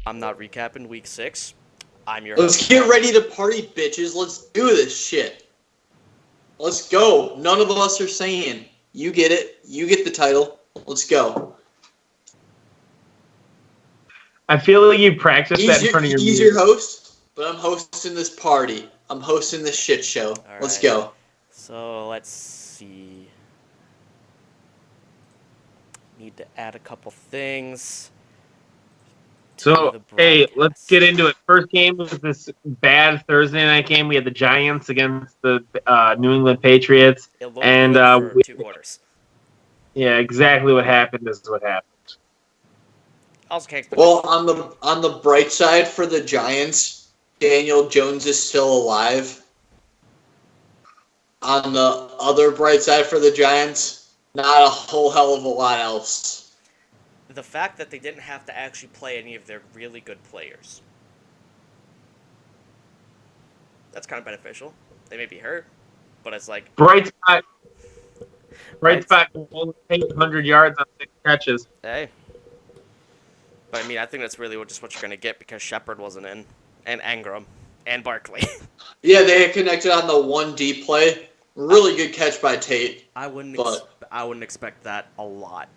I'm Not Recapping Week 6. I'm your Let's host. get ready to party, bitches. Let's do this shit. Let's go. None of us are saying. You get it. You get the title. Let's go. I feel like you practiced that in front of your He's mirror. your host, but I'm hosting this party. I'm hosting this shit show. All Let's right. go. So let's see. Need to add a couple things. So, hey, let's get into it. First game was this bad Thursday night game. We had the Giants against the New England Patriots. It looked And good for 2 quarters. Yeah, exactly what happened is what happened. Well, on the bright side for the Giants, Daniel Jones is still alive. On the other bright side for the Giants, not a whole hell of a lot else. The fact that they didn't have to actually play any of their really good players. That's kind of beneficial. They may be hurt, but it's like... Bright spot, 100 yards on 6 catches. Hey. But, I mean, I think that's really just what you're going to get because Shepard wasn't in. And Engram. And Barkley. Yeah, they had connected on the one deep play. Really good catch by Tate. I wouldn't expect that a lot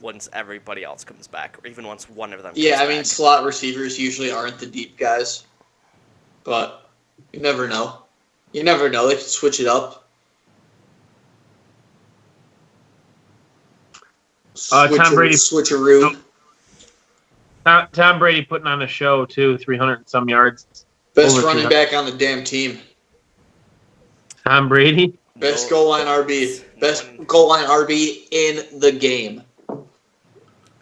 once everybody else comes back, or even once one of them comes back. I mean, slot receivers usually aren't the deep guys. But you never know. You never know. They can switch it up. Tom Brady switcheroo. Tom Brady putting on a show, too, 300 and some yards. Best running back on the damn team. Tom Brady? Best goal line RB. Best goal line RB in the game.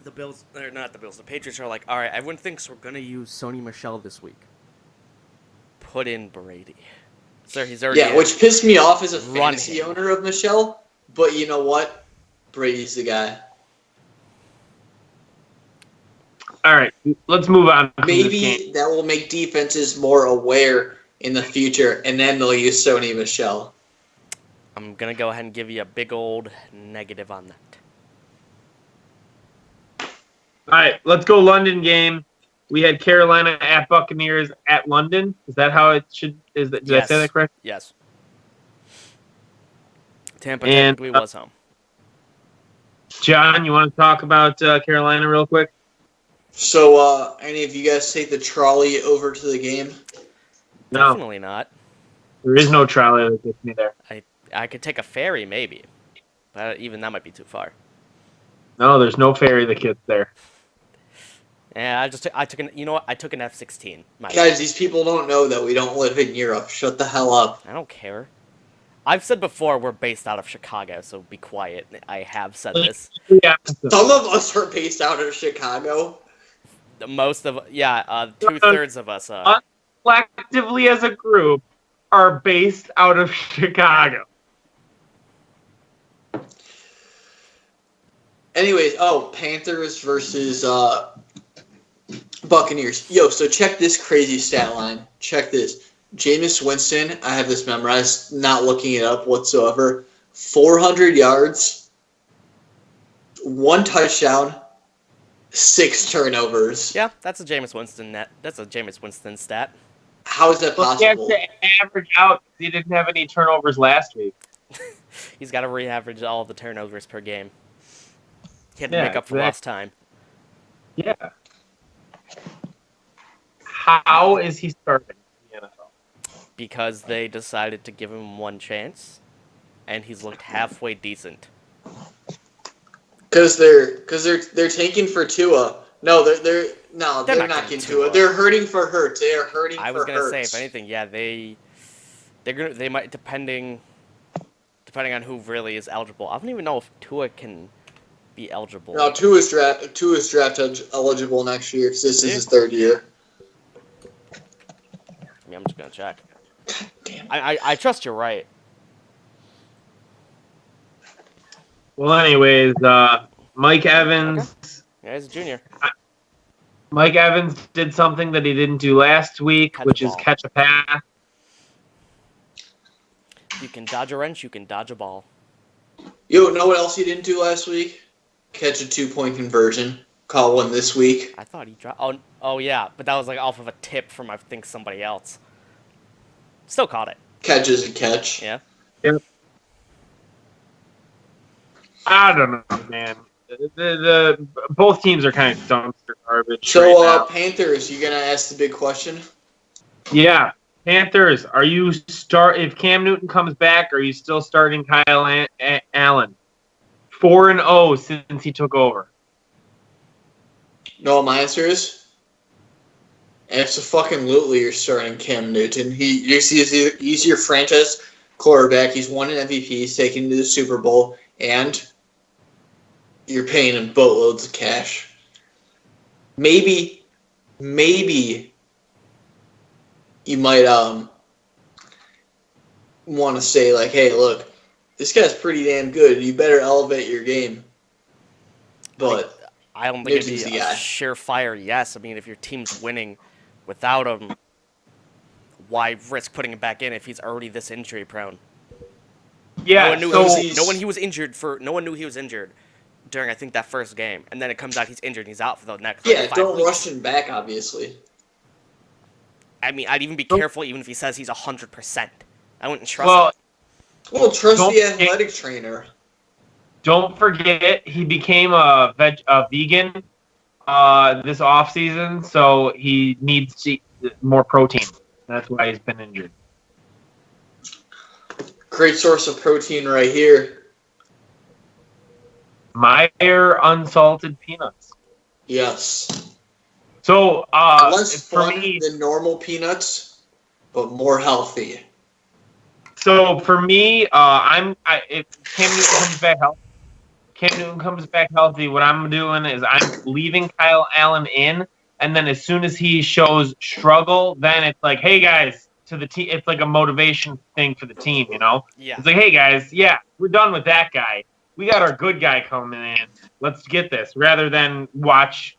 The Bills, or not the Bills, the Patriots are like, all right, everyone thinks we're going to use Sony Michel this week. Put in Brady. Sir, he's already in. Which pissed me off as a fantasy owner of Michel. But you know what? Brady's the guy. All right, let's move on. Maybe that will make defenses more aware in the future, and then they'll use Sony Michel. I'm going to go ahead and give you a big old negative on that. All right, let's go London game. We had Carolina at Buccaneers at London. Is that how it should? Did I say that correct? Yes. Tampa technically was home. John, you want to talk about Carolina real quick? So, any of you guys take the trolley over to the game? No. Definitely not. There is no trolley that gets me there. I could take a ferry, maybe. But even that might be too far. No, there's no ferry that gets there. Yeah, I took an F-16. Guys, these people don't know that we don't live in Europe. Shut the hell up. I don't care. I've said before we're based out of Chicago, so be quiet. I have said this. Yeah. Some of us are based out of Chicago. Most of, 2/3 of us are. Us collectively as a group are based out of Chicago. Anyways, Panthers versus Buccaneers. Yo, so check this crazy stat line. Check this. Jameis Winston, I have this memorized, not looking it up whatsoever. 400 yards, 1 touchdown, 6 turnovers. Yeah, that's a Jameis Winston net. That's a Jameis Winston stat. How is that possible? He has to average out because he didn't have any turnovers last week. He's got to re-average all the turnovers per game. He had to make up for lost time. Yeah. How is he starting in the NFL? Because they decided to give him one chance, and he's looked halfway decent. Because they're tanking for Tua. No, they're not getting Tua. They're hurting for Hurts. They are hurting for Hurts. I was gonna say, if anything, yeah, they might depending on who really is eligible. I don't even know if Tua can be eligible. No, Tua's draft eligible next year because this is his 3rd year. I mean, I'm just gonna check. God damn. I trust you're right. Well, anyways, Mike Evans. Okay. Yeah, he's a junior. Mike Evans did something that he didn't do last week, which is catch a pass. You can dodge a wrench, you can dodge a ball. You know what else he didn't do last week? Catch a 2-point conversion. caught one this week. I thought he dropped. Oh yeah, but that was like off of a tip from I think somebody else. Still caught it. Catch is a catch. Yeah. Yep. I don't know, man. The both teams are kind of dumpster garbage. So, right now. Panthers, you gonna ask the big question? Yeah, Panthers. Are you if Cam Newton comes back? Are you still starting Kyle Allen? 4-0 since he took over. No, my answer is absolutely you're starting Cam Newton. He's your franchise quarterback. He's won an MVP. He's taken him to the Super Bowl, and you're paying him boatloads of cash. Maybe you might want to say like, hey, look, this guy's pretty damn good. You better elevate your game. But I don't think it'd Newton's be the a guy. surefire yes. I mean, if your team's winning without him, why risk putting him back in if he's already this injury prone? Yeah, no one knew he was injured during I think that first game, and then it comes out he's injured and he's out for the next. Yeah, 5 don't weeks. rush him back. Obviously. I mean, I'd even be careful even if he says he's 100%. I wouldn't trust him. Well, trust the athletic trainer. Don't forget, he became a vegan this offseason, so he needs more protein. That's why he's been injured. Great source of protein right here. Meyer unsalted peanuts. Yes. So Less for fun me, than normal peanuts, but more healthy. So for me, if Cam Newton comes back healthy, what I'm doing is I'm leaving Kyle Allen in, and then as soon as he shows struggle, then it's like, hey guys, to the team. It's like a motivation thing for the team, you know? Yeah. It's like, hey guys, yeah, we're done with that guy. We got our good guy coming in. Let's get this. Rather than watch,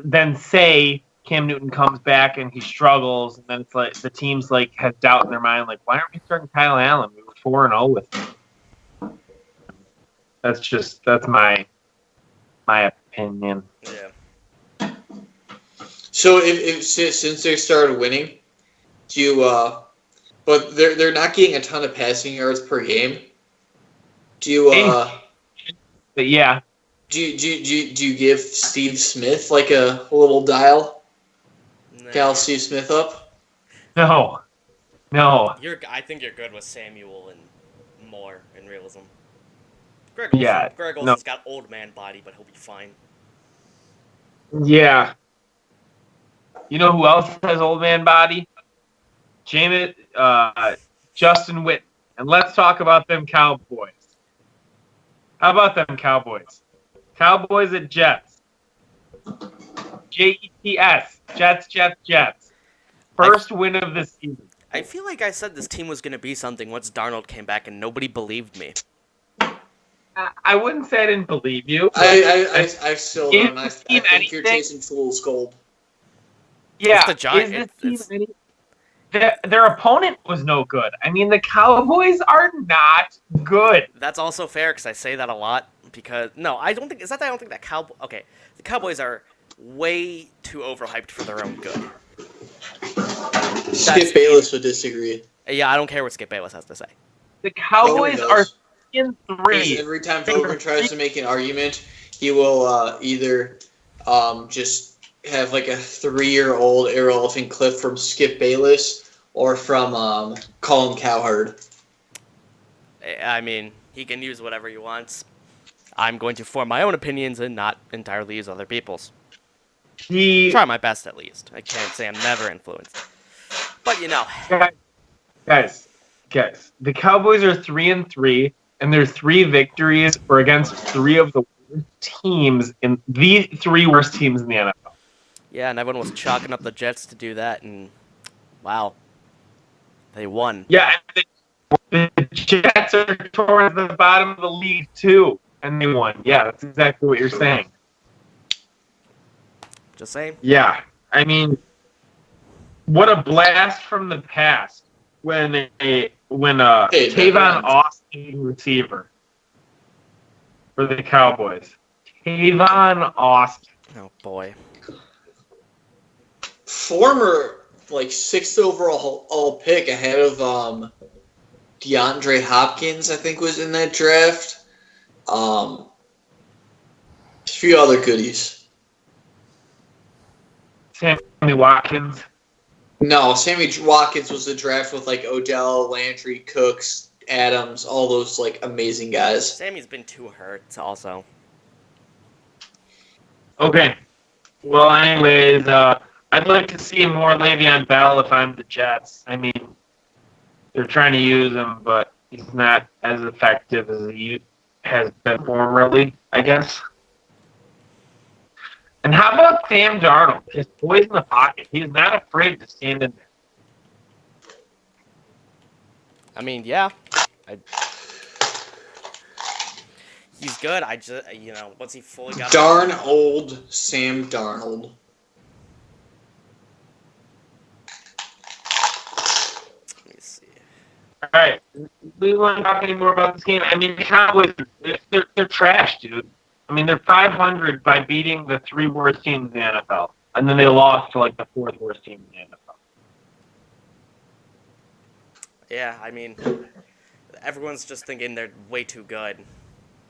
then say Cam Newton comes back and he struggles, and then it's like the team's like has doubt in their mind, like, why aren't we starting Kyle Allen? We were 4-0 with him. That's my opinion. Yeah. So if since they started winning, do you but they're not getting a ton of passing yards per game. Do you But yeah, do you give Steve Smith like a little dial? Nah. Dial Steve Smith up? no. I think you're good with Samuel and Moore in realism. Greg Olson's got old man body, but he'll be fine. Yeah. You know who else has old man body? Justin Witt. And let's talk about them Cowboys. How about them Cowboys? Cowboys at Jets. Jets. Jets. First win of the season. I feel like I said this team was going to be something once Darnold came back, and nobody believed me. I wouldn't say I didn't believe you. I still don't. I think you're chasing fool's gold. Yeah, it's the Giants. Their opponent was no good. I mean, the Cowboys are not good. That's also fair because I say that a lot. Because I don't think that Cowboys. Okay, the Cowboys are way too overhyped for their own good. Skip Bayless would disagree. Yeah, I don't care what Skip Bayless has to say. The Cowboys are 3-3. Every time Vogel tries to make an argument, he will either just have like a 3-year-old irrelevant clip from Skip Bayless or from Colin Cowherd. I mean, he can use whatever he wants. I'm going to form my own opinions and not entirely use other people's. Try my best, at least. I can't say I'm never influenced. But, Guys, the Cowboys are 3-3, and their 3 victories were against 3 of the worst teams in the 3 worst teams in the NFL. Yeah, and everyone was chalking up the Jets to do that, and wow, they won. Yeah, and the Jets are towards the bottom of the league, too, and they won. Yeah, that's exactly what you're saying. Just saying. Yeah, I mean, what a blast from the past when Tavon Austin receiver for the Cowboys. Tavon Austin. Oh boy. Former 6th overall pick ahead of DeAndre Hopkins, I think, was in that draft. A few other goodies. Sammy Watkins. No, Sammy Watkins was the draft with Odell, Landry, Cooks, Adams, all those amazing guys. Sammy's been too hurt also. Okay. Well, anyways, I'd like to see more Le'Veon Bell if I'm the Jets. I mean, they're trying to use him, but he's not as effective as he has been formerly, I guess. And how about Sam Darnold? Just poise in the pocket. He's not afraid to stand in there. I mean, yeah. He's good. Once he fully got... Darn old Sam Darnold. Let me see. All right. We want to talk any more about this game? I mean, the Cowboys, they're trash, dude. I mean, they're 500 by beating the 3 worst teams in the NFL. And then they lost to, the 4th worst team in the NFL. Yeah, I mean, everyone's just thinking they're way too good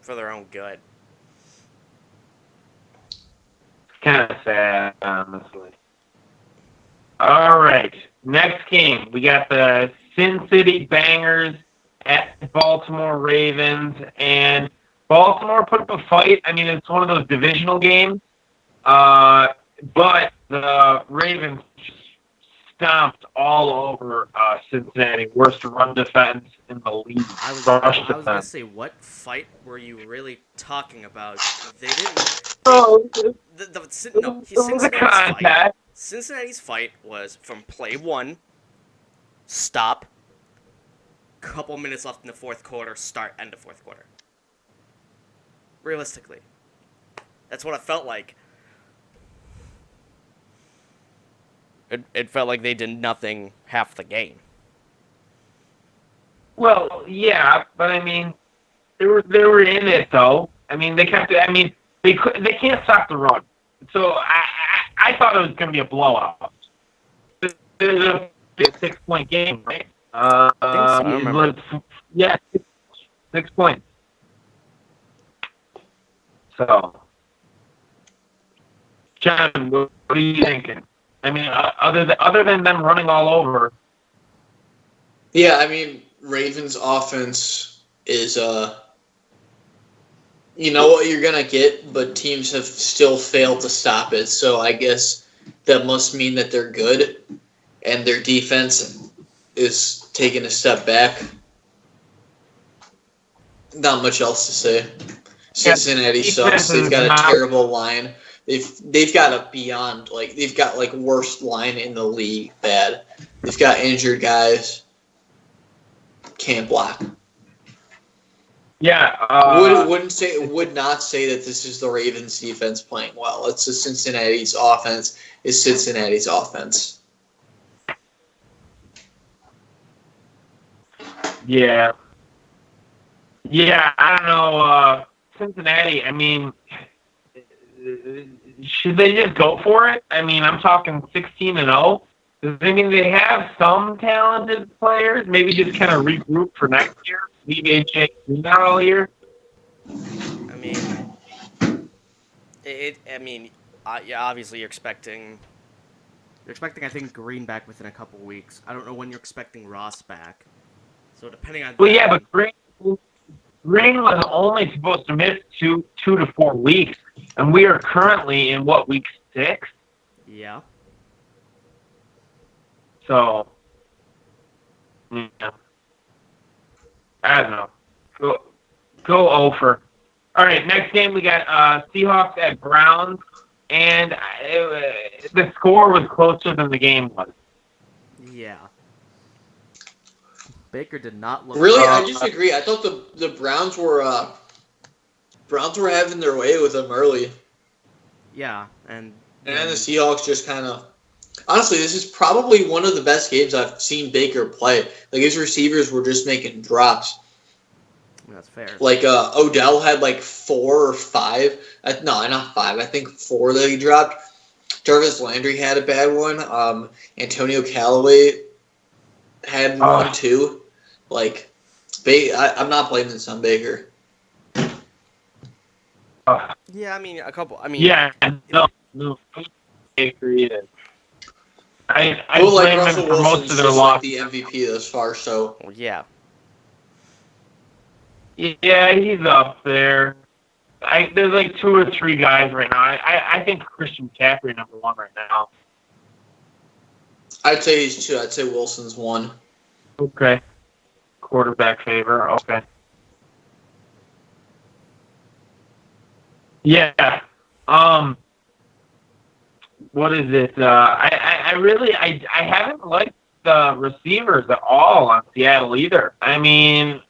for their own good. Kind of sad, honestly. All right. Next game, we got the Sin City Bangers at Baltimore Ravens. And Baltimore put up a fight. I mean, it's one of those divisional games. But the Ravens just stomped all over Cincinnati. Worst run defense in the league. I was going to say, what fight were you really talking about? They didn't... Cincinnati's fight was from play 1, stop, couple minutes left in the 4th quarter, start, end of 4th quarter. Realistically. That's what it felt like. It felt like they did nothing half the game. Well, yeah, but I mean, they were in it though. I mean, they kept. I mean, they can't stop the run. So I thought it was going to be a blowout. It was a 6-point game, right? I think so. I don't remember. Yeah, 6 points. So, John, what are you thinking? I mean, other than them running all over. Yeah, I mean, Ravens' offense is, you know what you're going to get, but teams have still failed to stop it. So I guess that must mean that they're good, and their defense is taking a step back. Not much else to say. Cincinnati sucks. They've got a terrible line. They've got a beyond, they've got worst line in the league. Bad. They've got injured guys. Can't block. Yeah. Would not say that this is the Ravens defense playing well. It's the Cincinnati's offense. It's Cincinnati's offense. Yeah. Yeah, I don't know. Cincinnati, I mean, should they just go for it? I mean, I'm talking 16-0. Does it mean they have some talented players? Maybe just kind of regroup for next year? Leave AJ not all year? I mean, obviously you're expecting, I think, Green back within a couple weeks. I don't know when you're expecting Ross back. So depending on... Well, yeah, but Green was only supposed to miss 2 to 4 weeks, and we are currently in, week 6? Yeah. So, yeah. I don't know. Go over. All right, next game we got Seahawks at Browns, and the score was closer than the game was. Yeah. Baker did not look... Really? I disagree. I thought the Browns were having their way with them early. Yeah, and the Seahawks just kind of... Honestly, this is probably one of the best games I've seen Baker play. His receivers were just making drops. That's fair. Like Odell had like 4 or 5. No, not 5. I think 4 that he dropped. Jarvis Landry had a bad one. Antonio Callaway had one too. Like, I'm not blaming this on Baker. Yeah, I mean a couple. I mean, yeah, no, Baker either. I Well, like blame Russell him for most Wilson's of their just like the losses. MVP thus far. So yeah. Yeah, he's up there. There's like 2 or 3 guys right now. I think Christian McCaffrey number 1 right now. I'd say he's 2. I'd say Wilson's 1. Okay. Quarterback favor. Okay. Yeah. What is it? I really haven't liked the receivers at all on Seattle either. I mean,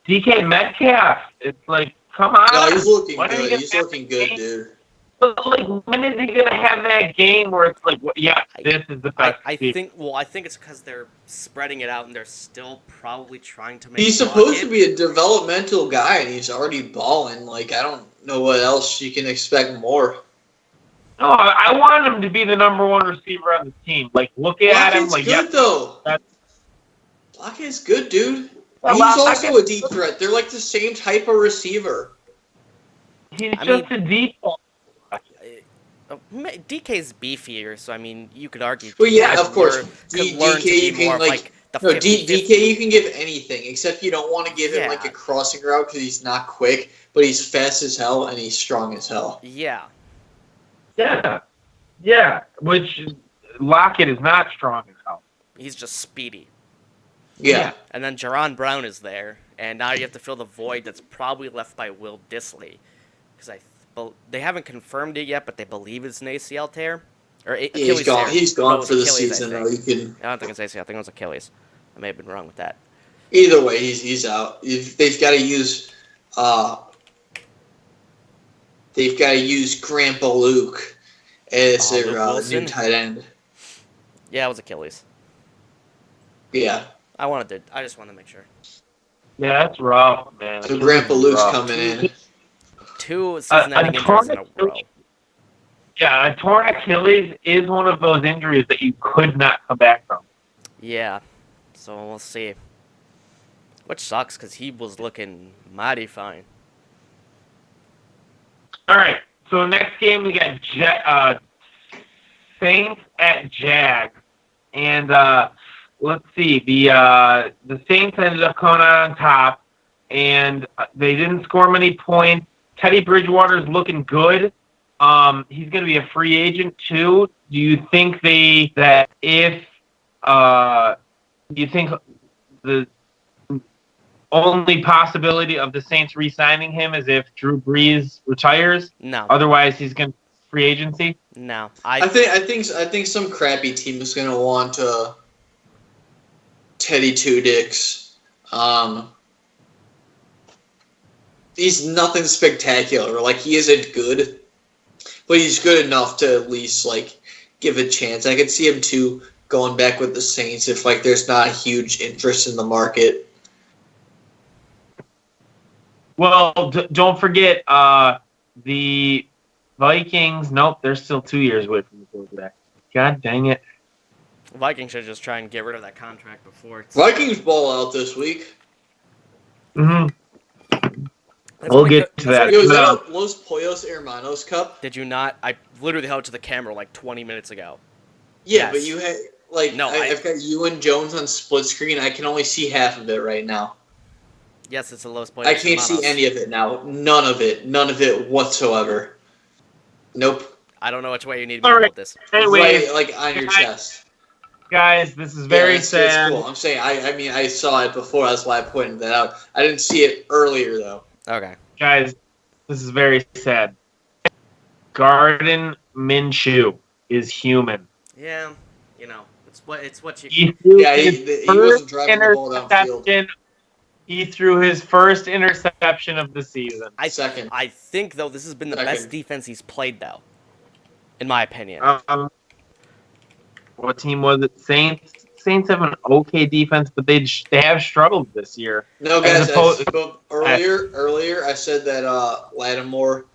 DK Metcalf. It's like, come on. No, he's looking When good. He's looking good, dude. But like, when is he gonna have that game where it's like, yeah, this is the best? I think it's because they're spreading it out and they're still probably trying to make. He's supposed to be a developmental guy, and he's already balling. Like, I don't know what else you can expect more. No, I want him to be the number 1 receiver on the team. Like, look at him. Like, good, though. Lockett's good, dude. Yeah, he's also a deep threat. They're like the same type of receiver. He's just a deep ball. DK's beefier, so I mean, you could argue. Well, yeah, of course. DK, you can DK, you can give anything, except you don't want to give him like a crossing route because he's not quick, but he's fast as hell and he's strong as hell. Yeah. Yeah. Which Lockett is not strong as hell. He's just speedy. Yeah. And then Jaron Brown is there, and now you have to fill the void that's probably left by Will Dissly, because they haven't confirmed it yet, but they believe it's an ACL tear. Or Achilles tear. He's gone for the Achilles, season. I don't think it's ACL. I think it was Achilles. I may have been wrong with that. Either way, he's out. They've got to use Grandpa Luke as their new tight end. Yeah, it was Achilles. Yeah. I just wanted to make sure. Yeah, that's rough, man. So Grandpa Luke's coming in. 2 season-ending injuries in a row. Yeah, a torn Achilles is one of those injuries that you could not come back from. Yeah, so we'll see. Which sucks, because he was looking mighty fine. All right, so next game we got Saints at Jags. And let's see, the Saints ended up coming out on top, and they didn't score many points. Teddy Bridgewater's looking good. He's going to be a free agent too. Do you think the only possibility of the Saints re-signing him is if Drew Brees retires? No. Otherwise, he's going to free agency. No. I think some crappy team is going to want Teddy Two Dicks. He's nothing spectacular. Like, he isn't good, but he's good enough to at least like give a chance. I could see him too going back with the Saints if like there's not a huge interest in the market. Well, don't forget the Vikings. Nope, they're still 2 years away from the quarterback. God dang it! Vikings should just try and get rid of that contract before. Vikings ball out this week. Mm-hmm. We'll get to that. Yo, is that a Los Pollos Hermanos Cup? Did you not? I literally held it to the camera like 20 minutes ago. Yeah, yes. But you had like no, I've got you and Jones on split screen. I can only see half of it right now. Yes, it's a Los Pollos. I can't see any of it now. None of it whatsoever. Nope. I don't know which way you need to go with this. Anyway, right, like on your chest. Guys, this is very sad. It's cool. I'm saying I mean I saw it before. That's why I pointed that out. I didn't see it earlier though. Okay. Guys, this is very sad. Gardner Minshew is human. Yeah, you know, it's what you. He wasn't driving the ball downfield. He threw his first interception of the season. I think though this has been the best defense he's played though, in my opinion. What team was it? Saints. Saints have an okay defense, but they have struggled this year. No, guys, I spoke earlier. I said that Lattimore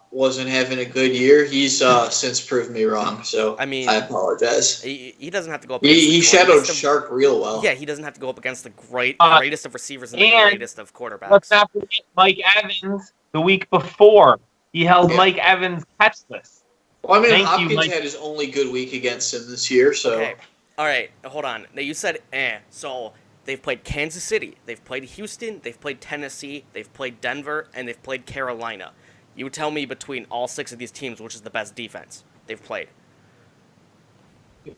wasn't having a good year. He's since proved me wrong, so I apologize. He doesn't have to go up against he shadowed Shark real well. Yeah, he doesn't have to go up against the greatest of receivers and the greatest of quarterbacks. Let's not forget Mike Evans the week before. He held Mike Evans catchless. Well, I mean, Hopkins had his only good week against him this year, so... Okay. All right, hold on. Now, you said, so they've played Kansas City, they've played Houston, they've played Tennessee, they've played Denver, and they've played Carolina. You tell me between all 6 of these teams, which is the best defense they've played?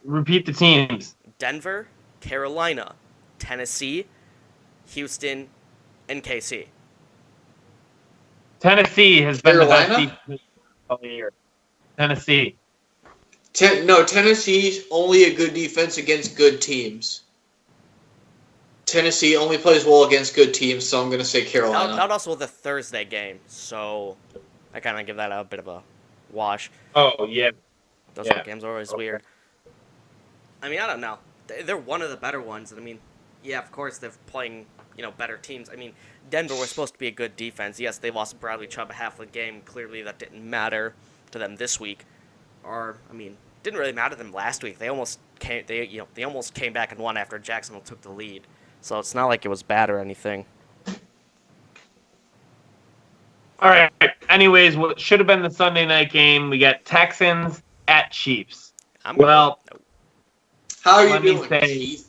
Repeat the teams. Denver, Carolina, Tennessee, Houston, and KC. Tennessee has been the best defense all year. Tennessee. Tennessee's only a good defense against good teams. Tennessee only plays well against good teams, so I'm going to say Carolina. That also was a Thursday game, so I kind of give that a bit of a wash. Oh, yeah. Those games are always weird. I mean, I don't know. They're one of the better ones. I mean, yeah, of course they're playing, better teams. I mean, Denver was supposed to be a good defense. Yes, they lost Bradley Chubb half the game. Clearly, that didn't matter to them this week. Or, I mean, didn't really matter to them last week. They almost came. They almost came back and won after Jacksonville took the lead. So it's not like it was bad or anything. All right. Anyways, what should have been the Sunday night game, we got Texans at Chiefs. How are you doing, Keith?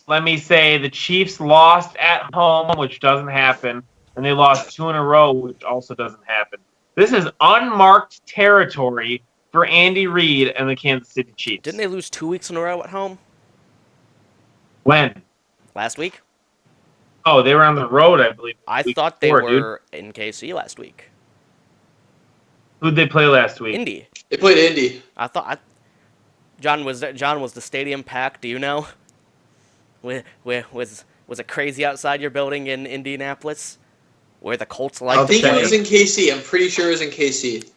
Let me say the Chiefs lost at home, which doesn't happen, and they lost 2 in a row, which also doesn't happen. This is unmarked territory for Andy Reid and the Kansas City Chiefs. Didn't they lose 2 weeks in a row at home? When? Last week? Oh, they were on the road, I believe. I thought they were in KC last week. Who'd they play last week? Indy. They played Indy. John, was the stadium packed? Do you know? Was it crazy outside your building in Indianapolis? Where the Colts like to play? I think it was in KC. I'm pretty sure it was in KC.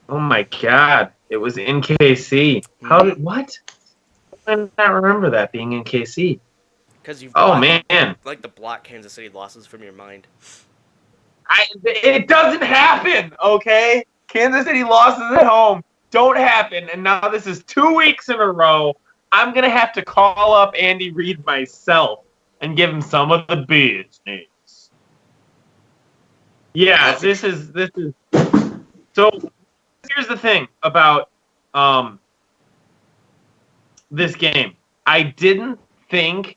Oh my God! It was in KC. What? I did not remember that being in KC. Because you've like the block Kansas City losses from your mind. It doesn't happen, okay? Kansas City losses at home don't happen, and now this is 2 weeks in a row. I'm gonna have to call up Andy Reid myself and give him some of the business. Yeah, this is. So here's the thing about this game. I didn't think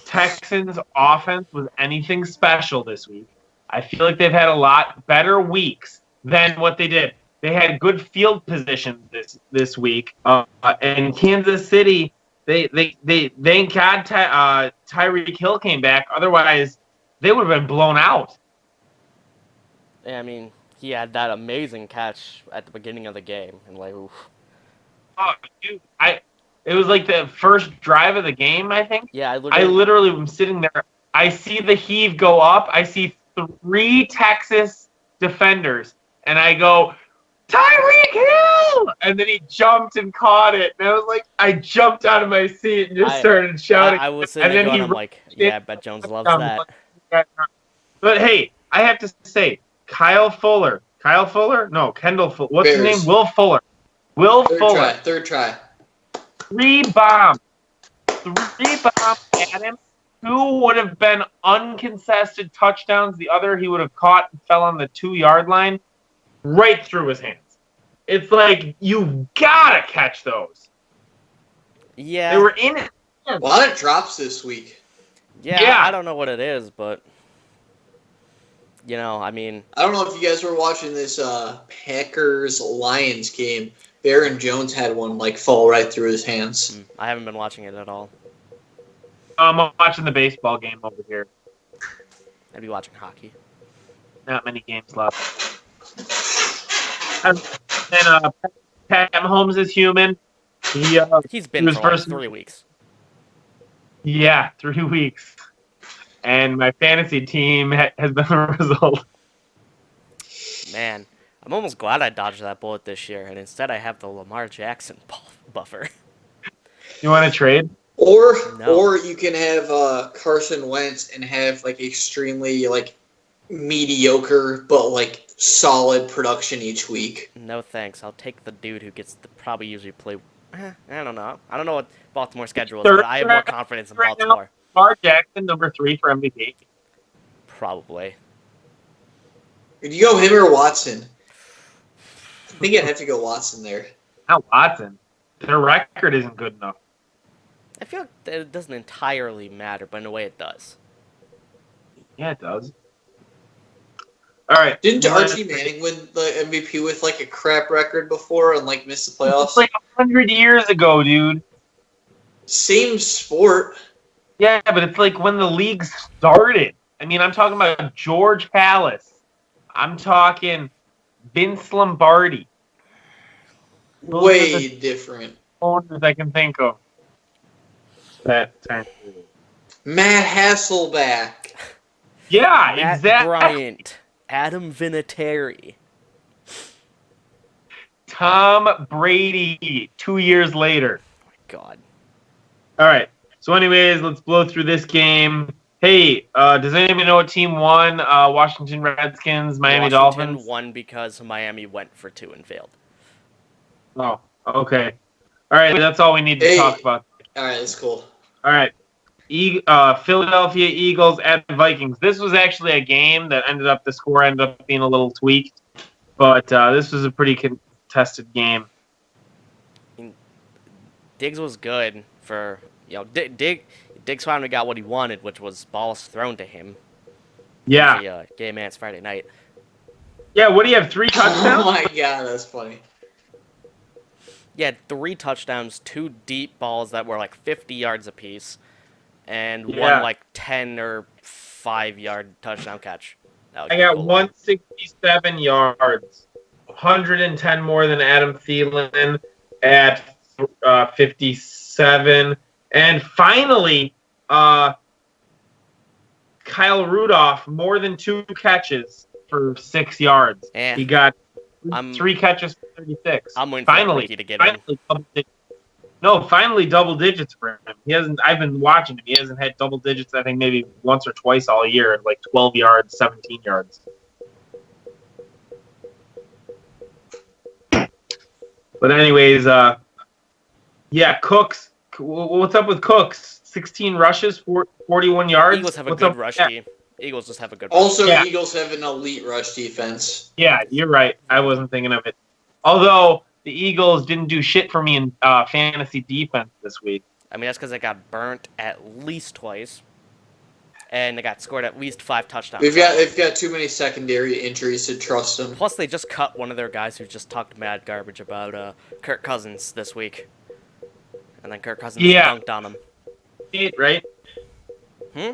Texans offense was anything special this week. I feel like they've had a lot better weeks than what they did. They had good field position this week, and Kansas City. They thank God Tyreek Hill came back. Otherwise, they would have been blown out. Yeah, I mean, he had that amazing catch at the beginning of the game, and like, oof. Oh, dude, it was like the first drive of the game, I think. Yeah, I literally am sitting there. I see the heave go up. I see 3 Texas defenders, and I go, Tyreek Hill! And then he jumped and caught it. And I was like, I jumped out of my seat and just started shouting. I was sitting there going, I'm like, yeah, I bet Jones loves that. But hey, I have to say, Kendall Fuller. What's his name? Will Fuller. Third try. 3 bombs at him. 2 would have been uncontested touchdowns. The other he would have caught and fell on the 2-yard line. Right through his hands. It's like, you gotta catch those. Yeah. They were in it. A lot of drops this week. Yeah. I don't know what it is, but, I mean. I don't know if you guys were watching this Packers-Lions game. Baron Jones had one, fall right through his hands. I haven't been watching it at all. I'm watching the baseball game over here. I'd be watching hockey. Not many games left. And Pat Mahomes is human. He's been for 3 weeks. Yeah, 3 weeks. And my fantasy team has been the result. Man, I'm almost glad I dodged that bullet this year, and instead I have the Lamar Jackson buffer. You want to trade? Or you can have Carson Wentz and have like extremely like mediocre but like solid production each week. No thanks. I'll take the dude who gets to probably usually play. I don't know. I don't know what Baltimore's schedule is, but I have more confidence in Baltimore. Lamar Jackson, number 3 for MVP. Probably. Did you go him or Watson? I think I'd have to go Watson there. Not Watson. Their record isn't good enough. I feel like it doesn't entirely matter, but in a way it does. Yeah, it does. All right. Didn't Archie Manning win the MVP with like a crap record before and like miss the playoffs? It's like 100 years ago, dude. Same sport. Yeah, but it's like when the league started. I mean, I'm talking about George Halas. I'm talking Vince Lombardi. Way different. Owners I can think of. That time. Matt Hasselbeck. Yeah, Matt exactly. Bryant. Adam Vinatieri. Tom Brady 2 years later. Oh my God. All right. So anyways, let's blow through this game. Hey, does anybody know what team won? Washington Redskins, Miami Dolphins? Washington won because Miami went for 2 and failed. Oh, okay. All right, that's all we need to talk about. All right, that's cool. All right. Philadelphia Eagles at Vikings. This was actually a game that the score ended up being a little tweaked, but this was a pretty contested game. Diggs was good for, Diggs finally got what he wanted, which was balls thrown to him. Yeah. The game ends Friday night. Yeah, what do you have, 3 touchdowns? Oh my God, that's funny. Yeah, 3 touchdowns, 2 deep balls that were like 50 yards apiece, and one like 10 or 5-yard touchdown catch. I got 167 yards, 110 more than Adam Thielen at 57. And finally, Kyle Rudolph, more than 2 catches for 6 yards. He got 3 catches for 36. I'm waiting for Ricky to get in. Finally double digits for him. I've been watching him. He hasn't had double digits, I think, maybe once or twice all year, like 12 yards, 17 yards. But anyways, Cooks. What's up with Cooks? 16 rushes, 41 yards. Eagles have a good rush team. Eagles just have a good rush. Also, Eagles have an elite rush defense. Yeah, you're right. I wasn't thinking of it. Although the Eagles didn't do shit for me in fantasy defense this week. I mean, that's because they got burnt at least twice, and they got scored at least 5 touchdowns. They've got too many secondary injuries to trust them. Plus, they just cut one of their guys who just talked mad garbage about Kirk Cousins this week, and then Kirk Cousins dunked on him. Right? Hmm?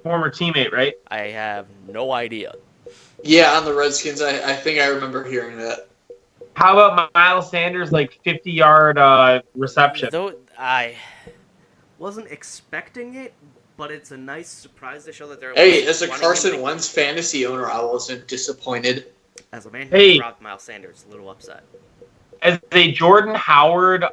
Former teammate, right? I have no idea. Yeah, on the Redskins, I think I remember hearing that. How about Miles Sanders, like 50-yard reception? Though I wasn't expecting it, but it's a nice surprise to show that they're. Hey, as a Carson Wentz fantasy owner, I wasn't disappointed. As a man who dropped Miles Sanders, a little upset. As a Jordan Howard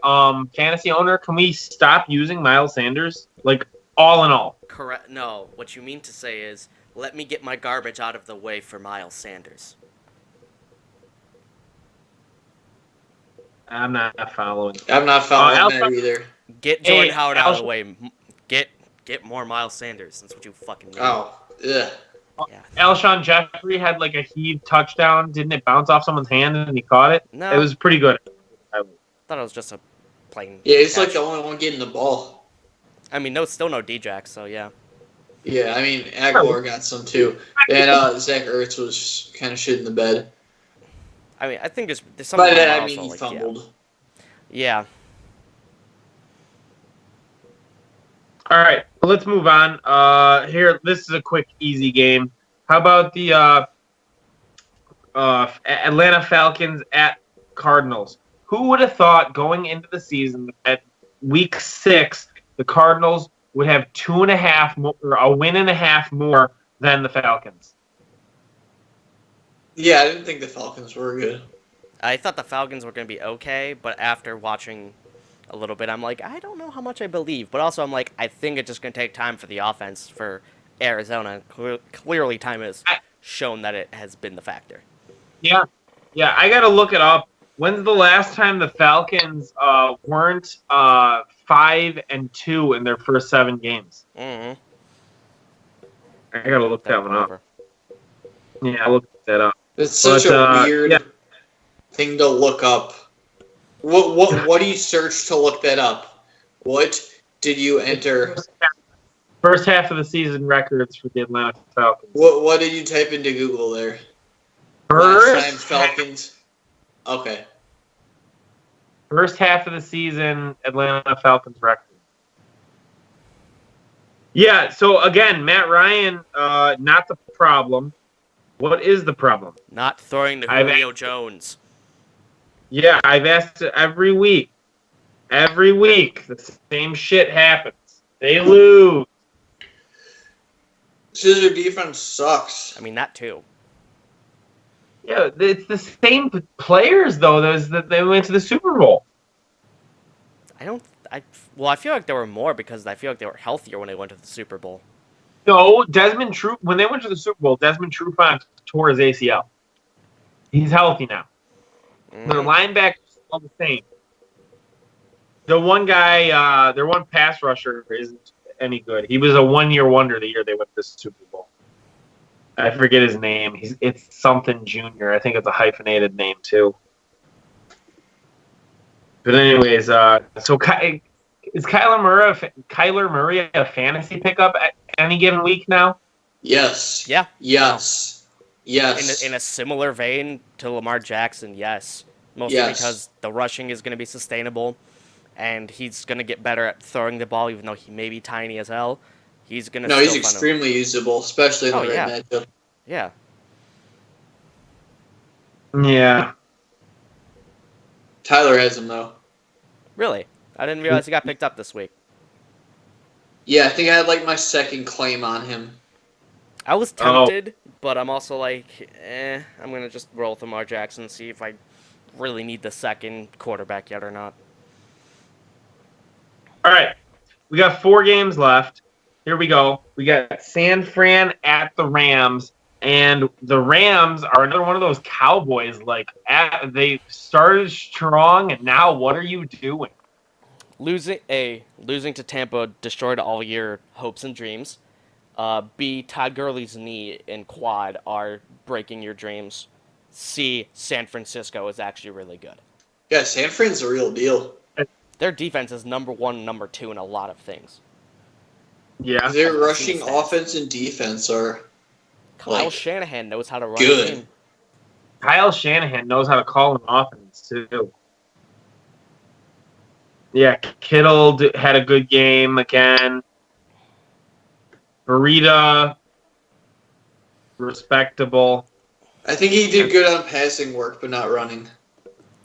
fantasy owner, can we stop using Miles Sanders? Like, all in all. Correct. No, what you mean to say is, let me get my garbage out of the way for Miles Sanders. I'm not following. I'm not following that either. Get Jordan Howard out of the way. Get more Miles Sanders. That's what you fucking need. Oh, yeah. Yeah. Alshon Jeffrey had like a heave touchdown. Didn't it bounce off someone's hand and he caught it? No. It was pretty good. I thought it was just a plain. Yeah, he's catch. like the only one getting the ball. I mean, still no D-Jack, so yeah. Yeah, I mean, Aguilar got some too. And Zach Ertz was kind of shit in the bed. I mean, I think there's something. But I also, mean, he like, fumbled. Yeah. All right, let's move on. Here, this is a quick, easy game. How about the Atlanta Falcons at Cardinals? Who would have thought going into the season at week 6, the Cardinals would have 2.5 more, or a win and a half more than the Falcons? Yeah, I didn't think the Falcons were good. I thought the Falcons were going to be okay, but after watching a little bit, I'm like, I don't know how much I believe. But also, I'm like, I think it's just going to take time for the offense for Arizona. Clearly, time has shown that it has been the factor. Yeah. Yeah, I got to look it up. When's the last time the Falcons weren't 5-2 in their first 7 games? Mm-hmm. I got to look that one up. Yeah, I'll look that up. It's such a weird thing to look up. What do you search to look that up? What did you enter? First half of the season records for the Atlanta Falcons. What did you type into Google there? First time Falcons. Okay. First half of the season, Atlanta Falcons record. Yeah, so again, Matt Ryan, not the problem. What is the problem? Not throwing to Julio Jones. Yeah, I've asked it every week. Every week, the same shit happens. They lose. Their defense sucks. I mean, that too. Yeah, it's the same players, though, that they went to the Super Bowl. I feel like there were more because I feel like they were healthier when they went to the Super Bowl. No, Desmond Trufant, when they went to the Super Bowl, Desmond Trufant tore his ACL. He's healthy now. Their linebackers are all the same. The one guy, their one pass rusher isn't any good. He was a one-year wonder the year they went to the Super Bowl. I forget his name. It's something Junior. I think it's a hyphenated name, too. But anyways, so is Kyler Murray a fantasy pickup at any given week now? Yes. Yeah. Yes. Yes. In a similar vein to Lamar Jackson, yes. Mostly because the rushing is going to be sustainable, and he's going to get better at throwing the ball, even though he may be tiny as hell. He's going to. No, he's extremely usable, especially in the right matchup. Yeah. Yeah. Tyler has him though. Really? I didn't realize he got picked up this week. Yeah, I think I had my second claim on him. I was tempted, but I'm also like, I'm going to just roll with Lamar Jackson and see if I really need the second quarterback yet or not. All right. We got 4 games left. Here we go. We got San Fran at the Rams, and the Rams are another one of those Cowboys. They started strong, and now what are you doing? Losing to Tampa destroyed all your hopes and dreams. B, Todd Gurley's knee and quad are breaking your dreams. C, San Francisco is actually really good. Yeah, San Fran's a real deal. Their defense is number 1, number 2 in a lot of things. Yeah. Their rushing offense and defense are Kyle Shanahan knows how to run good. a team. Kyle Shanahan knows how to call an offense, too. Yeah, Kittle had a good game again. Burita, respectable. I think he did good on passing work, but not running.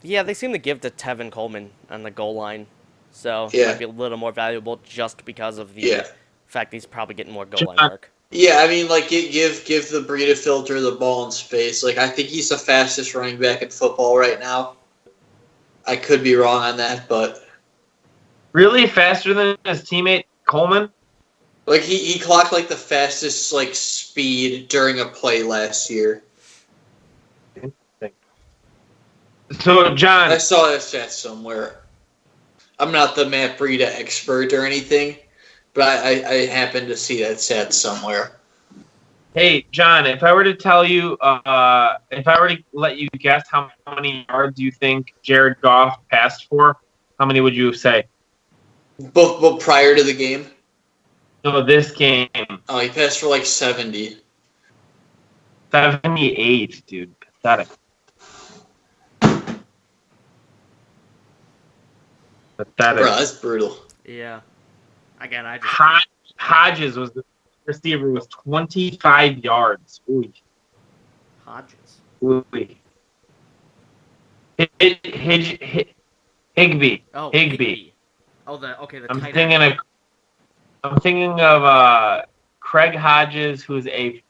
Yeah, they seem to give to Tevin Coleman on the goal line. So he might be a little more valuable just because of the fact that he's probably getting more goal line work. Yeah, I mean, give the Burita filter the ball in space. I think he's the fastest running back in football right now. I could be wrong on that, but... Really? Faster than his teammate Coleman? He clocked the fastest speed during a play last year. So John, I saw that stat somewhere. I'm not the Matt Breida expert or anything, but I happened to see that stat somewhere. Hey John, if I were to tell you, if I were to let you guess how many yards you think Jared Goff passed for, how many would you say? But prior to the game? No, this game. Oh, he passed for 70. 78, dude. Pathetic. Bro, that's brutal. Yeah. Again, I just... Hodges was the receiver, was 25 yards. Ooh. Hodges. Ooh. Higbee. Oh, Higbee. Oh, the I'm tight thinking end. of Craig Hodges, who's a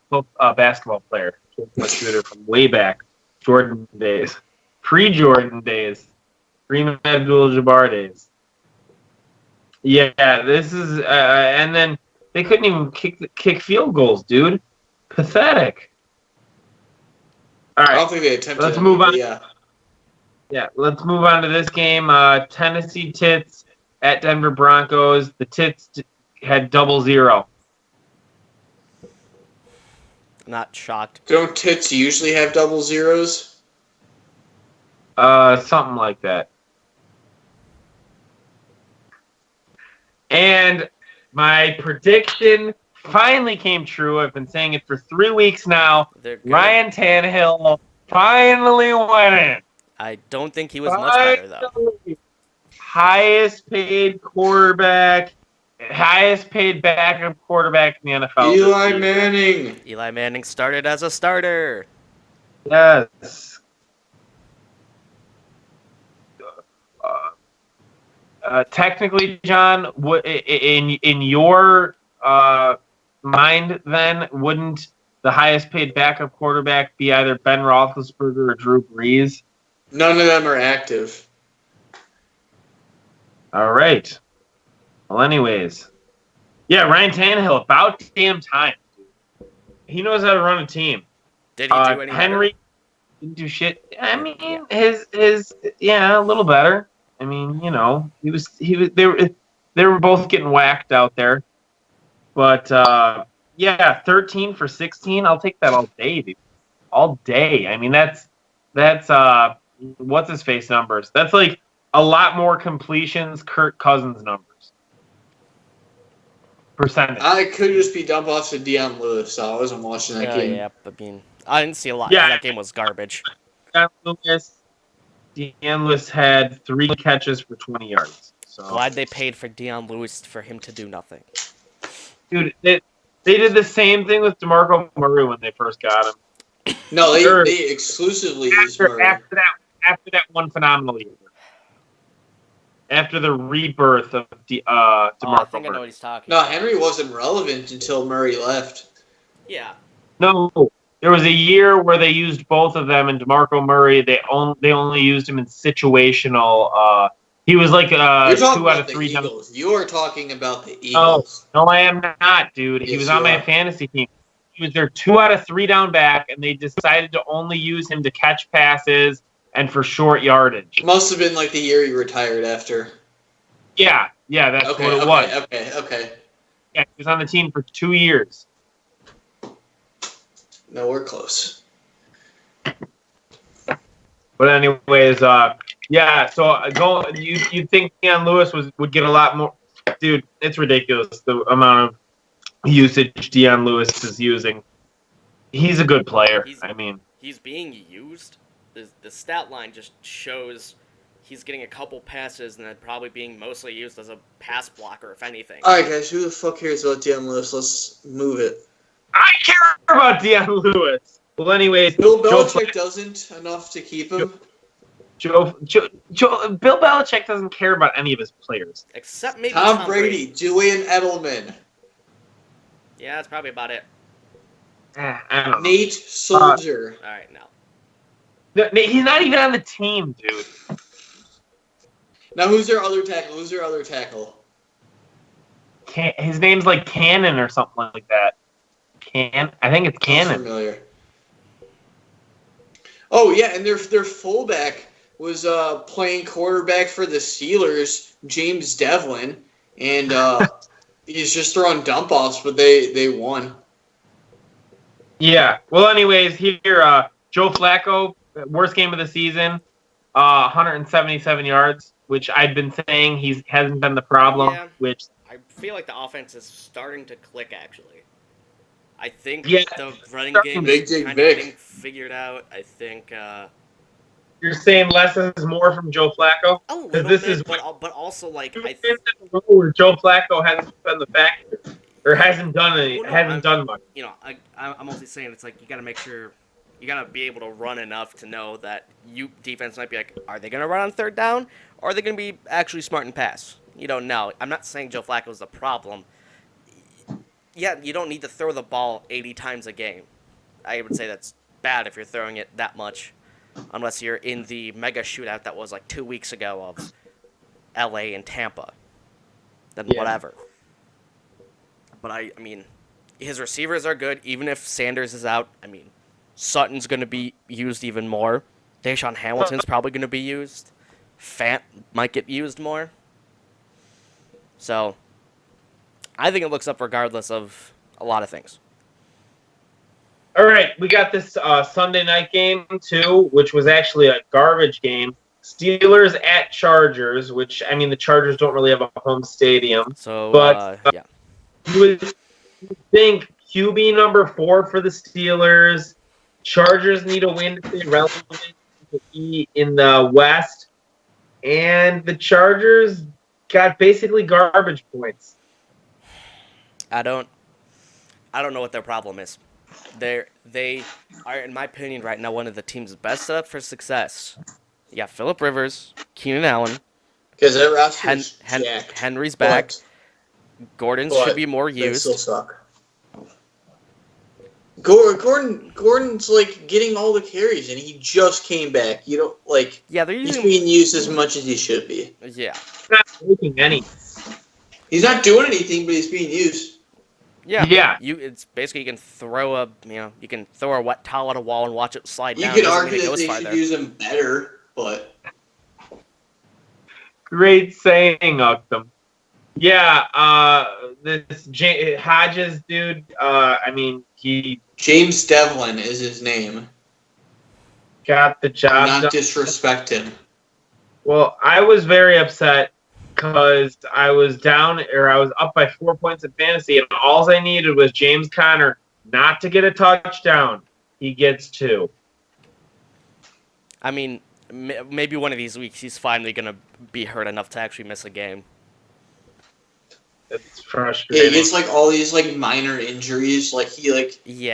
basketball player. my Twitter from way back, Jordan days, pre-Jordan days, Kareem Abdul-Jabbar days. Yeah, this is, and then they couldn't even kick field goals, dude. Pathetic. All I right, don't think they attempted. let's move on. Yeah. Yeah, let's move on to this game. Tennessee Tits at Denver Broncos. The Tits had 0-0. Not shocked. Don't tits usually have double zeros? Something like that. And my prediction finally came true. I've been saying it for 3 weeks now. Ryan Tannehill finally went in. I don't think he was much better, though. Highest paid quarterback, highest paid backup quarterback in the NFL. Eli Manning. Eli Manning started as a starter. Yes. Technically, John, in your mind, then wouldn't the highest paid backup quarterback be either Ben Roethlisberger or Drew Brees? None of them are active. All right. Well, anyways, yeah, Ryan Tannehill, about damn time. He knows how to run a team. Did he do any Henry better? didn't do shit. I mean, his a little better. I mean, you know, they were both getting whacked out there. But yeah, 13 for 16. I'll take that all day, dude. All day. I mean, that's what's his face numbers. That's like a lot more completions, Kirk Cousins numbers. Percentage. I could just be dump offs to Deion Lewis, so I wasn't watching that game. Yeah, I mean, I didn't see a lot. Yeah. That game was garbage. Deion Lewis had 3 catches for 20 yards. So Glad they paid for Deion Lewis for him to do nothing. Dude, they did the same thing with DeMarco Murray when they first got him. No, they exclusively used Murray. After that one phenomenal year. After the rebirth of DeMarco I think Murray. I know what he's talking No, about. Henry wasn't relevant until Murray left. Yeah. No, there was a year where they used both of them, and DeMarco Murray, they only used him in situational. He was like 2 out of 3 Eagles. You are talking about the Eagles. No, I am not, dude. He Yes, was on my fantasy team. He was their 2 out of 3 down back, and they decided to only use him to catch passes and for short yardage. Must have been like the year he retired after. Yeah, that's what it was. Okay. Yeah, he was on the team for 2 years. No, we're close. But anyways, yeah. So you'd think Deion Lewis would get a lot more. Dude, it's ridiculous the amount of usage Deion Lewis is using. He's a good player. He's being used. The stat line just shows he's getting a couple passes and then probably being mostly used as a pass blocker, if anything. All right, guys, who the fuck cares about Deion Lewis? Let's move it. I care about Deion Lewis. Well, anyways, Bill Belichick doesn't enough to keep him. Bill Belichick doesn't care about any of his players. Except maybe Tom Brady, Julian Edelman. Yeah, that's probably about it. I don't know. Nate Soldier. All right, no. He's not even on the team, dude. Now, who's their other tackle? His name's like Cannon or something like that. I think it's Cannon. Familiar. Oh yeah, and their fullback was playing quarterback for the Steelers, James Devlin, and he's just throwing dump offs, but they won. Yeah. Well, anyways, here Joe Flacco, worst game of the season, 177 yards, which I've been saying hasn't been the problem. Yeah. Which I feel like the offense is starting to click. Actually, I think the running game is kind of getting figured out. I think. You're saying less is more from Joe Flacco? A little bit, but also like where Joe Flacco hasn't been the factor or hasn't done much. You know, I'm mostly saying it's like you got to make sure you got to be able to run enough to know that defense might be like, are they going to run on third down, or are they going to be actually smart and pass? You don't know. I'm not saying Joe Flacco's the problem. Yeah, you don't need to throw the ball 80 times a game. I would say that's bad if you're throwing it that much, unless you're in the mega shootout that was like 2 weeks ago of LA and Tampa. Then whatever. But I mean, his receivers are good, even if Sanders is out. I mean, Sutton's going to be used even more. Deshaun Hamilton's probably going to be used. Fant might get used more. So, I think it looks up regardless of a lot of things. All right, we got this Sunday night game, too, which was actually a garbage game. Steelers at Chargers, which, I mean, the Chargers don't really have a home stadium. So, but yeah. You would think QB number 4 for the Steelers. Chargers need a win to stay relevant in the West. And the Chargers got basically garbage points. I don't know what their problem is. They are, in my opinion, right now one of the teams best set up for success. You got Phillip Rivers, Keenan Allen. Because that roster's jacked. Henry's back. Gordon's should be more used. They still suck. Gordon's like getting all the carries, and he just came back. You don't like. Yeah, they're he's being used as much as he should be. Yeah. He's not making any. He's not doing anything, but he's being used. Yeah. Yeah. It's basically you can throw a wet towel at a wall and watch it slide down. You could argue that they should use him better, but great saying, Octum. Yeah, this Hodges dude. I mean, he James Devlin is his name. Got the job. Not disrespect him. Well, I was very upset because I was up by 4 points in fantasy, and all I needed was James Conner not to get a touchdown. He gets 2. I mean, maybe one of these weeks he's finally gonna be hurt enough to actually miss a game. It's frustrating. Yeah, he gets like all these like minor injuries. Like he like he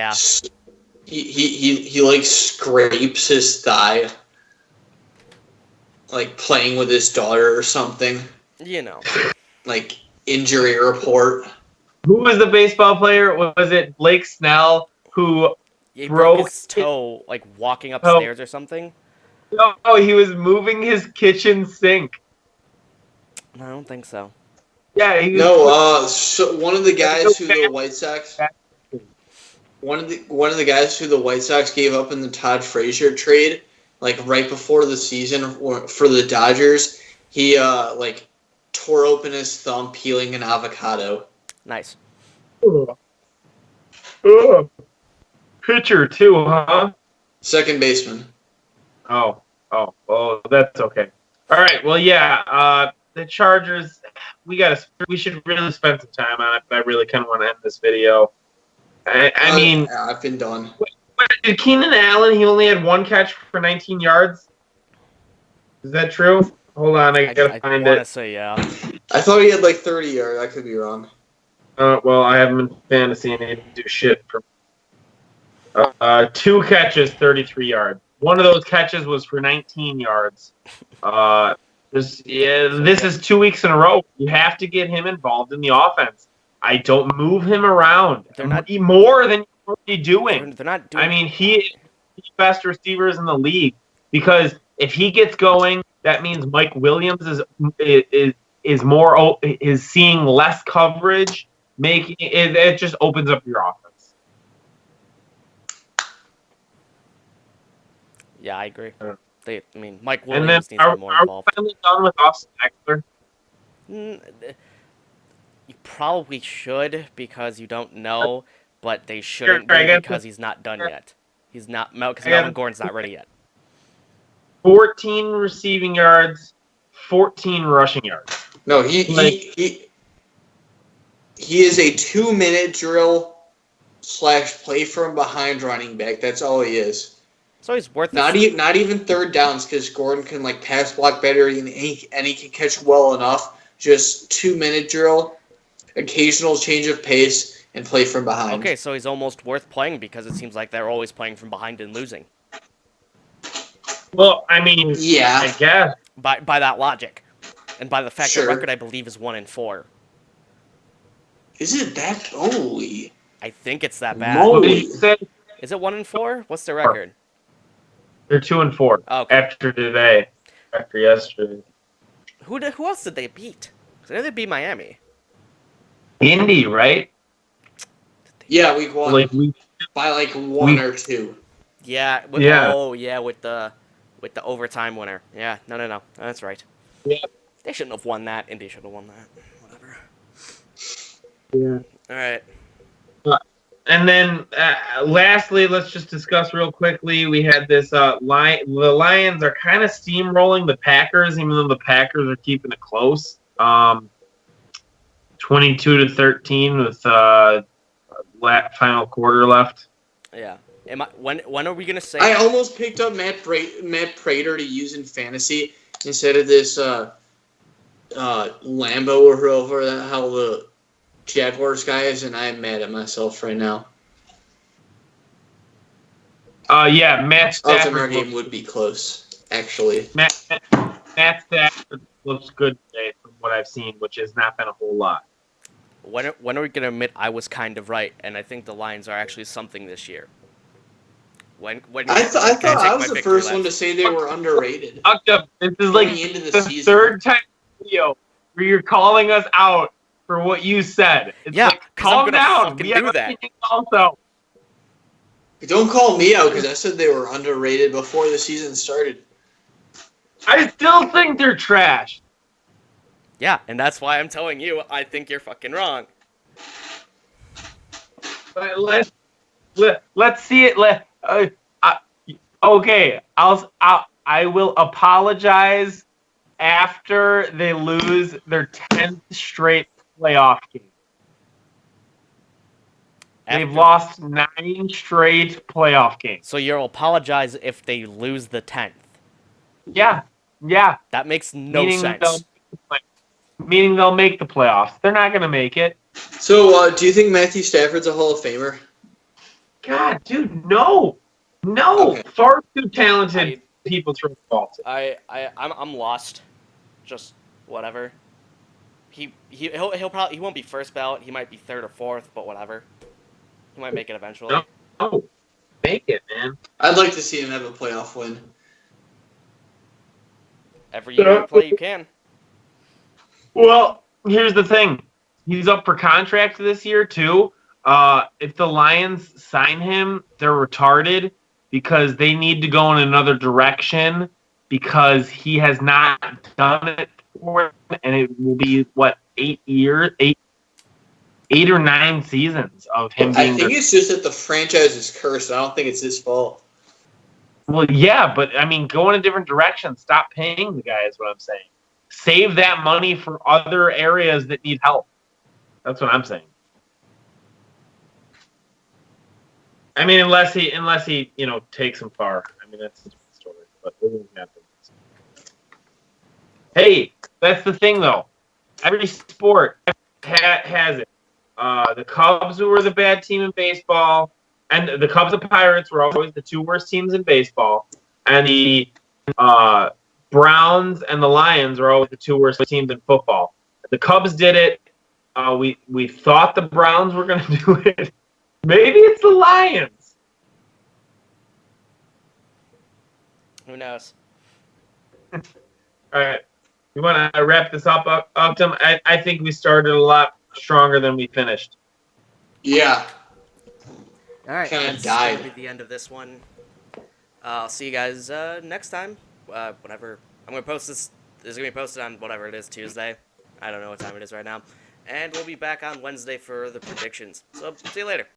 like scrapes his thigh, like playing with his daughter or something. You know, like injury report. Who was the baseball player? Was it Blake Snell who broke his toe like walking upstairs or something? No, he was moving his kitchen sink. No, I don't think so. Yeah, so one of the guys who the White Sox, one of the guys who the White Sox gave up in the Todd Frazier trade, like right before the season for the Dodgers, he like tore open his thumb peeling an avocado. Nice. Pitcher too, huh? Second baseman. Oh, that's okay. All right, well, yeah, the Chargers. We should really spend some time on it. But I really kind of want to end this video. I mean, I've been done. Did Keenan Allen? He only had 1 catch for 19 yards. Is that true? Hold on, I gotta find it. I want to say yeah. I thought he had like 30 yards. I could be wrong. Well, I have him in fantasy and he didn't do shit for 2 catches, 33 yards. One of those catches was for 19 yards. This is 2 weeks in a row. You have to get him involved in the offense. I don't move him around. They're not more than you're already doing. They're not doing. I mean, he's the best receivers in the league because if he gets going, that means Mike Williams is seeing less coverage. Making it just opens up your offense. Yeah, I agree. Mike And Williams then needs to be more involved. Are we finally done with Austin Eckler? You probably should because you don't know, but they shouldn't be because he's not done yet. He's not because Melvin Gordon's not ready yet. 14 receiving yards, 14 rushing yards. No, he is a 2-minute drill / play from behind running back. That's all he is. So he's worth not even third downs because Gordon can like pass block better and he can catch well enough. Just 2-minute drill, occasional change of pace, and play from behind. Okay, so he's almost worth playing because it seems like they're always playing from behind and losing. Well, I mean, yeah, I guess by that logic, and by the fact Sure. the record I believe is 1-4. Is it that? Holy! I think it's that bad. Moly. Is it 1-4? What's the record? They're 2-4 Okay. after today, after yesterday. Who else did they beat? 'Cause I know they beat Miami. Indy, right? Yeah, week 1 Like we, by like 1 or 2. Yeah. Yeah. Oh, yeah, with the overtime winner. Yeah. No. That's right. Yeah. They shouldn't have won that. Indy should have won that. Whatever. Yeah. All right. And then, lastly, let's just discuss real quickly. We had this the Lions are kind of steamrolling the Packers, even though the Packers are keeping it close. 22-13 with final quarter left. Yeah. When are we gonna say? I almost picked up Matt Prater to use in fantasy instead of this Lambo or whoever the hell the Jaguars guy is, and I'm mad at myself right now. Yeah, Matt Baltimore Stafford game would be close, actually. Matt Stafford looks good today from what I've seen, which has not been a whole lot. When are we gonna admit I was kind of right, and I think the Lions are actually something this year? When I thought I was the first lap? one to say they were underrated. This is like Going into the the season. third time video where you're calling us out for what you said. It's Yeah, like, 'cause I'm calm gonna down. fucking We have do that. opinions also. Don't call me out because I said they were underrated before the season started. I still think they're trash. Yeah, and that's why I'm telling you I think you're fucking wrong. But let's see it. Okay, I will apologize after they lose their 10th straight playoff game. They've lost 9 straight playoff games. So you'll apologize if they lose the 10th. Yeah. That makes no sense. Meaning they'll make the playoffs. They're not going to make it. So, do you think Matthew Stafford's a Hall of Famer? God, dude, no. Okay. Far too talented people throw the ball to. I'm lost. Just whatever. He'll probably he won't be first ballot. He might be third or fourth, but whatever. He might make it eventually. No, make it, man. I'd like to see him have a playoff win. Every year you play, you can. Well, here's the thing. He's up for contract this year, too. If the Lions sign him, they're retarded because they need to go in another direction because he has not done it before, and it will be, 8 or 9 seasons of him being I think it's just that the franchise is cursed. I don't think it's his fault. Well, yeah, but, I mean, go in a different direction. Stop paying the guy is what I'm saying. Save that money for other areas that need help. That's what I'm saying. I mean, unless he takes him far. I mean, that's a different story. But it won't happen. Hey, that's the thing, though. Every sport has it. The Cubs, who were the bad team in baseball, and the Cubs and Pirates were always the 2 worst teams in baseball, and the Browns and the Lions were always the 2 worst teams in football. The Cubs did it. We thought the Browns were going to do it. Maybe it's the Lions. Who knows? All right. You want to wrap this up, Optum? I think we started a lot stronger than we finished. Yeah. All right. Kinda That's died. gonna be the end of this one. I'll see you guys next time. Whenever I'm gonna post this. This is gonna be posted on whatever it is, Tuesday. I don't know what time it is right now. And we'll be back on Wednesday for the predictions. So see you later.